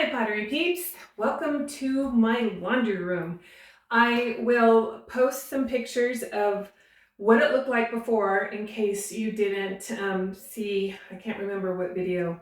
Hi Pottery peeps, welcome to my laundry room. I will post some pictures of what it looked like before in case you didn't see, I can't remember what video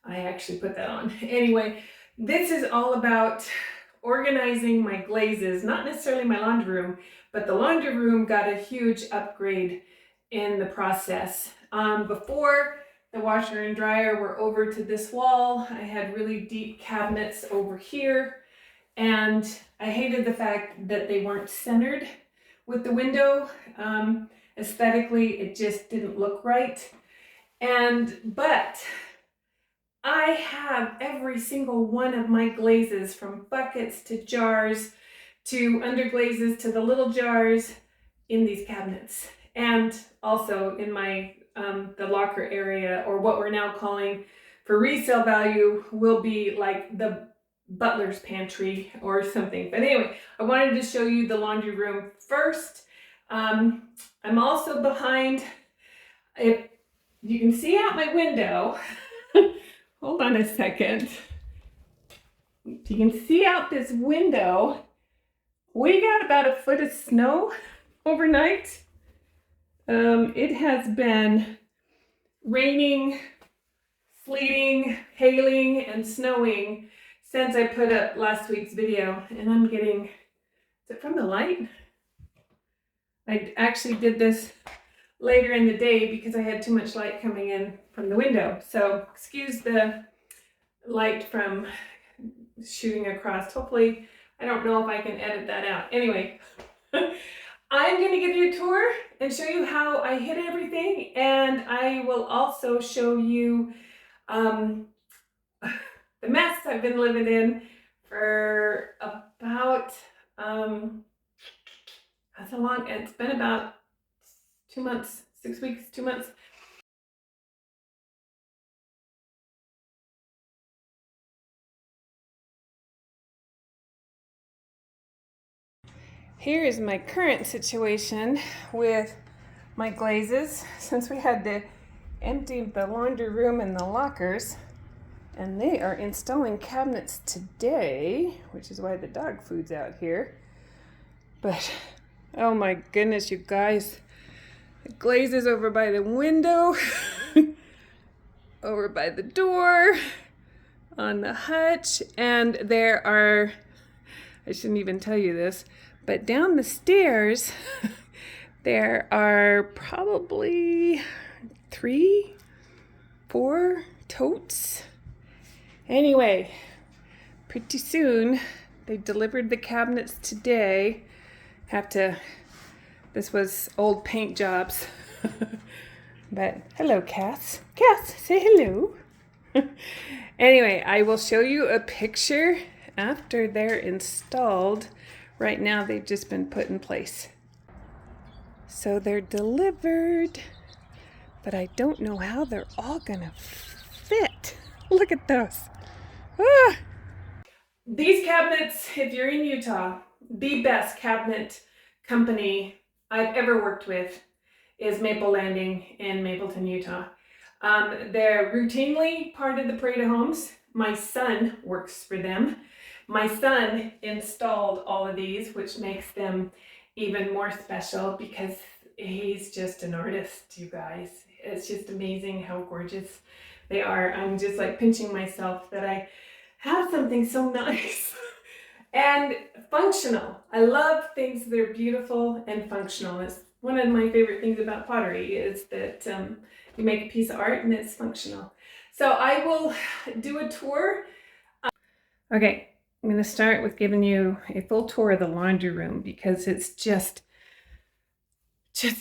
I actually put that on. Anyway, this is all about organizing my glazes, not necessarily my laundry room, but the laundry room got a huge upgrade in the process. Before, the washer and dryer were over to this wall. I had really deep cabinets over here, and I hated the fact that they weren't centered with the window. Aesthetically, it just didn't look right. But I have every single one of my glazes, from buckets to jars to underglazes to the little jars, in these cabinets, and also in my the locker area, or what we're now calling for resale value will be like the butler's pantry or something. But anyway, I wanted to show you the laundry room first. I'm also behind, if you can see out my window, hold on a second. If you can see out this window, we got about a foot of snow overnight. It has been raining, sleeting, hailing, and snowing since I put up last week's video, and I'm getting, is it from the light? I actually did this later in the day because I had too much light coming in from the window. So excuse the light from shooting across. Hopefully, I don't know if I can edit that out. Anyway, I'm going to give you a tour and show you how I hid everything, and I will also show you the mess I've been living in for about, it's been about 2 months, 6 weeks, 2 months. Here is my current situation with my glazes, since we had to empty the laundry room and the lockers, and they are installing cabinets today, which is why the dog food's out here. But oh my goodness, you guys, the glazes over by the window, over by the door, on the hutch, and there are, I shouldn't even tell you this, but down the stairs, there are probably 3, 4 totes. Anyway, pretty soon, they delivered the cabinets today. This was old paint jobs. But hello, Cass. Cass, say hello. Anyway, I will show you a picture after they're installed. Right now, they've just been put in place. So they're delivered, but I don't know how they're all gonna fit. Look at those. Ah! These cabinets, if you're in Utah, the best cabinet company I've ever worked with is Maple Landing in Mapleton, Utah. They're routinely part of the Parade of Homes. My son works for them. My son installed all of these, which makes them even more special because he's just an artist, you guys. It's just amazing how gorgeous they are. I'm just like pinching myself that I have something so nice and functional. I love things that are beautiful and functional. It's one of my favorite things about pottery is that you make a piece of art and it's functional. So I will do a tour. Okay, I'm going to start with giving you a full tour of the laundry room because it's just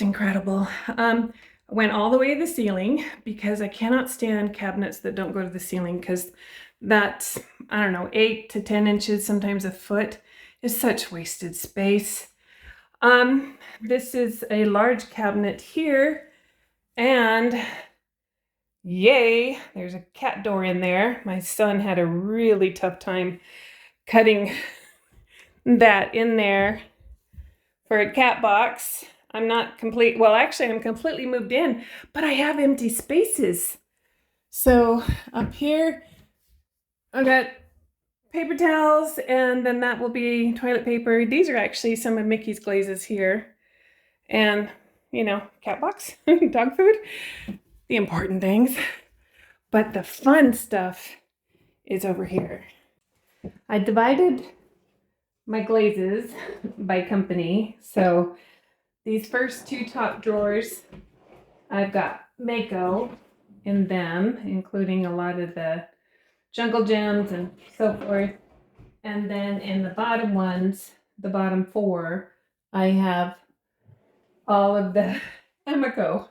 incredible. I went all the way to the ceiling because I cannot stand cabinets that don't go to the ceiling, because that's, I don't know, 8 to 10 inches, sometimes a foot, is such wasted space. This is a large cabinet here, and yay, there's a cat door in there. My son had a really tough time cutting that in there for a cat box. I'm not complete, well, actually I'm completely moved in, but I have empty spaces. So up here, I got paper towels, and then that will be toilet paper. These are actually some of Mickey's glazes here. And, you know, cat box, dog food, the important things. But the fun stuff is over here. I divided my glazes by company. So these first two top drawers, I've got Mako in them, including a lot of the jungle gems and so forth. And then in the bottom ones, the bottom four, I have all of the Emiko.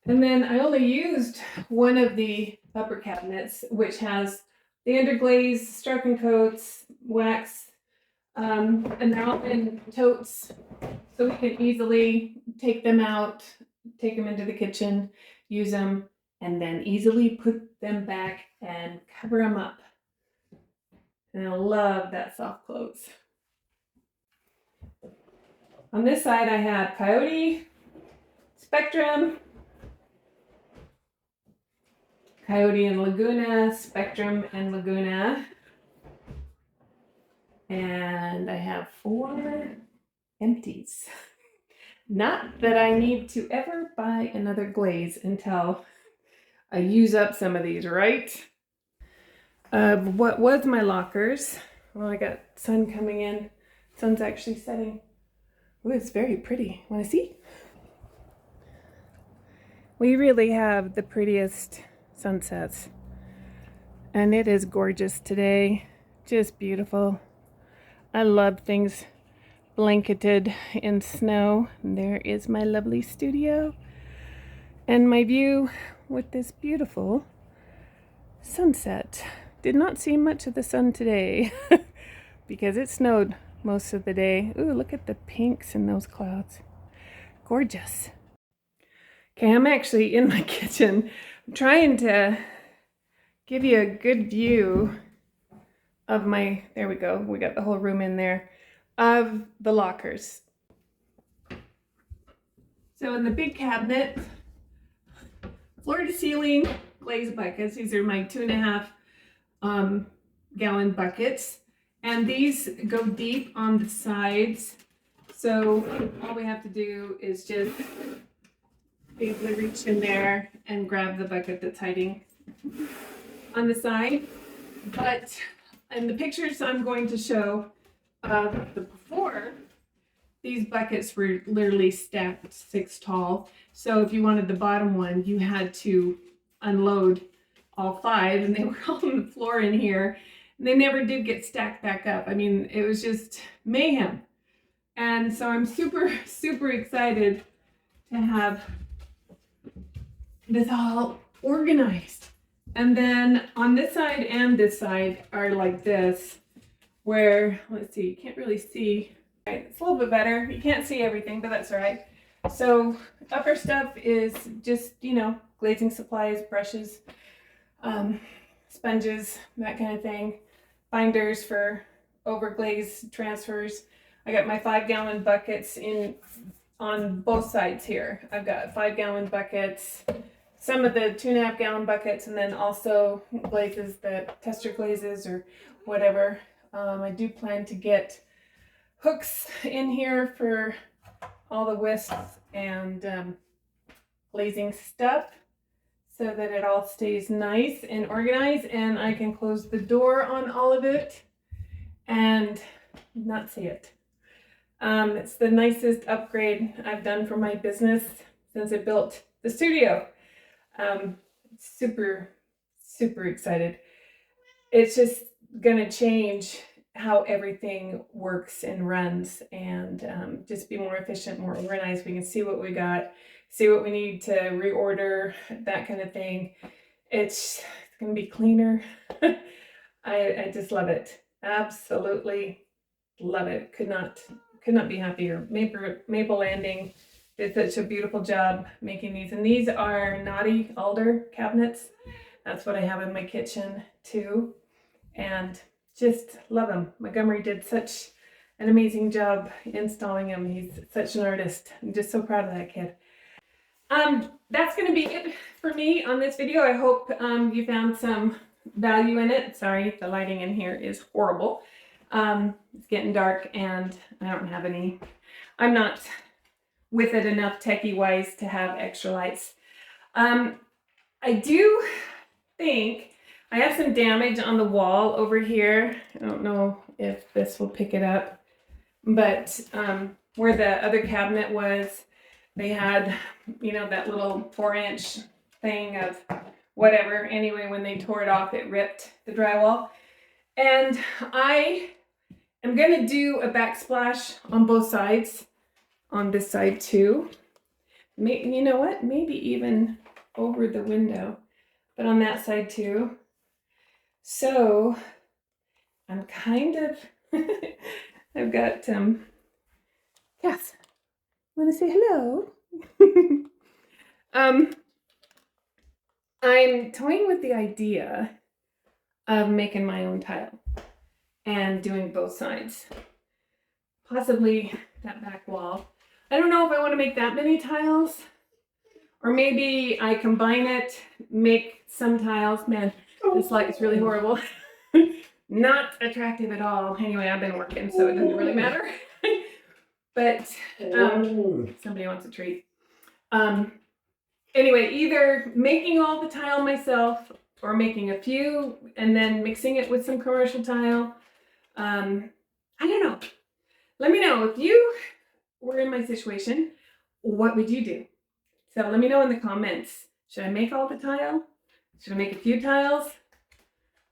And then I only used one of the upper cabinets, which has the underglaze, striping coats, wax, and they're all in totes, so we can easily take them out, take them into the kitchen, use them, and then easily put them back and cover them up. And I love that soft close. On this side, I have Coyote, Spectrum, Coyote and Laguna, Spectrum and Laguna. And I have 4 empties. Not that I need to ever buy another glaze until I use up some of these, right? What was my lockers? Well, I got sun coming in. Sun's actually setting. Ooh, it's very pretty. Want to see? We really have the prettiest sunsets. And it is gorgeous today. Just beautiful. I love things blanketed in snow. And there is my lovely studio and my view with this beautiful sunset. Did not see much of the sun today because it snowed most of the day. Ooh, look at the pinks in those clouds. Gorgeous. Okay, I'm actually in my kitchen. I'm trying to give you a good view of my, there we go, we got the whole room in there, of the lockers. So in the big cabinet, floor to ceiling glaze buckets. These are my 2.5 gallon buckets. And these go deep on the sides. So all we have to do is just basically reach in there and grab the bucket that's hiding on the side. But in the pictures I'm going to show of the before, these buckets were literally stacked 6 tall. So if you wanted the bottom one, you had to unload all 5, and they were all on the floor in here. And they never did get stacked back up. I mean, it was just mayhem. And so I'm super, super excited to have this all organized. And then on this side and this side are like this, where, let's see, you can't really see. Right, it's a little bit better. You can't see everything, but that's all right. So upper stuff is just, you know, glazing supplies, brushes, sponges, that kind of thing. Binders for overglaze transfers. I got my 5 gallon buckets in on both sides here. I've got 5 gallon buckets, some of the 2.5 gallon buckets, and then also glazes, the tester glazes or whatever. I do plan to get hooks in here for all the wisps and glazing stuff so that it all stays nice and organized, and I can close the door on all of it and not see it. It's the nicest upgrade I've done for my business since I built the studio. Super, super excited. It's just gonna change how everything works and runs, and just be more efficient, more organized. We can see what we got, see what we need to reorder, that kind of thing. It's gonna be cleaner. I just love it. Absolutely love it. Could not be happier. Maple Landing did such a beautiful job making these. And these are knotty alder cabinets. That's what I have in my kitchen too. And just love them. Montgomery did such an amazing job installing them. He's such an artist. I'm just so proud of that kid. That's going to be it for me on this video. I hope you found some value in it. Sorry, the lighting in here is horrible. It's getting dark and I don't have any, I'm not with it enough techie wise to have extra lights. I do think I have some damage on the wall over here. I don't know if this will pick it up, but where the other cabinet was, they had, you know, that little 4-inch thing of whatever. Anyway, when they tore it off, it ripped the drywall. And I am gonna do a backsplash on both sides, on this side too. You know what? Maybe even over the window, but on that side too. So I'm kind of, I've got, Cass, wanna say hello? I'm toying with the idea of making my own tile and doing both sides. Possibly that back wall. I don't know if I want to make that many tiles, or maybe I combine it, make some tiles. Man, this light is really horrible. Not attractive at all. Anyway, I've been working, so it doesn't really matter. But somebody wants a treat. Anyway, either making all the tile myself or making a few and then mixing it with some commercial tile. I don't know. Let me know if you were in my situation, what would you do? So let me know in the comments. Should I make all the tile? Should I make a few tiles?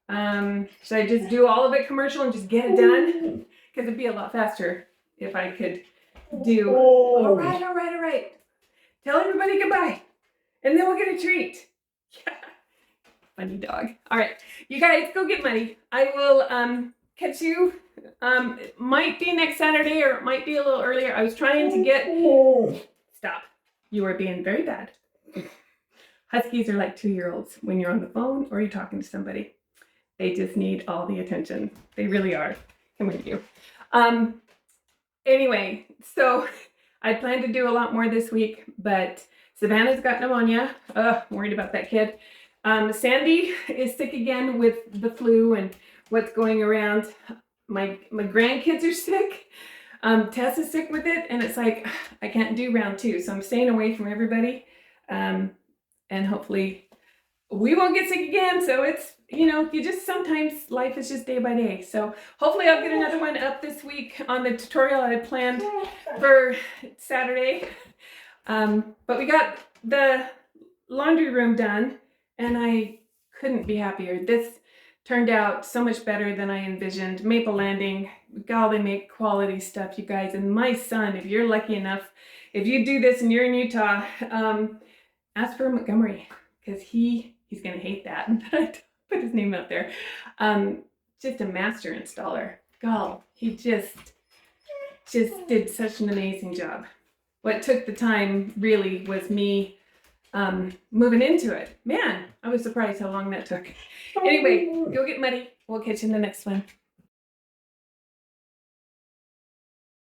Should I just do all of it commercial and just get it done? Because it'd be a lot faster if I could do. All right. Tell everybody goodbye. And then we'll get a treat. Yeah. Funny dog. All right, you guys go get money. I will catch you. It might be next Saturday or it might be a little earlier. I was trying to get. Stop. You are being very bad. Huskies are like 2-year-olds when you're on the phone or you're talking to somebody. They just need all the attention. They really are. Come with you. Anyway, so I plan to do a lot more this week, but Savannah's got pneumonia. Worried about that kid. Sandy is sick again with the flu and what's going around. My grandkids are sick. Tess is sick with it, and it's like I can't do round 2, so I'm staying away from everybody. And hopefully we won't get sick again. So it's, you know, you just sometimes life is just day by day. So hopefully I'll get another one up this week on the tutorial I had planned for Saturday. But we got the laundry room done and I couldn't be happier. This turned out so much better than I envisioned. Maple Landing, God, they make quality stuff, you guys. And my son, if you're lucky enough, if you do this and you're in Utah, ask for Montgomery, because he's gonna hate that. But I put his name out there. Just a master installer. God, he just did such an amazing job. What took the time really was me moving into it. Man, I was surprised how long that took. Anyway, go get muddy. We'll catch you in the next one.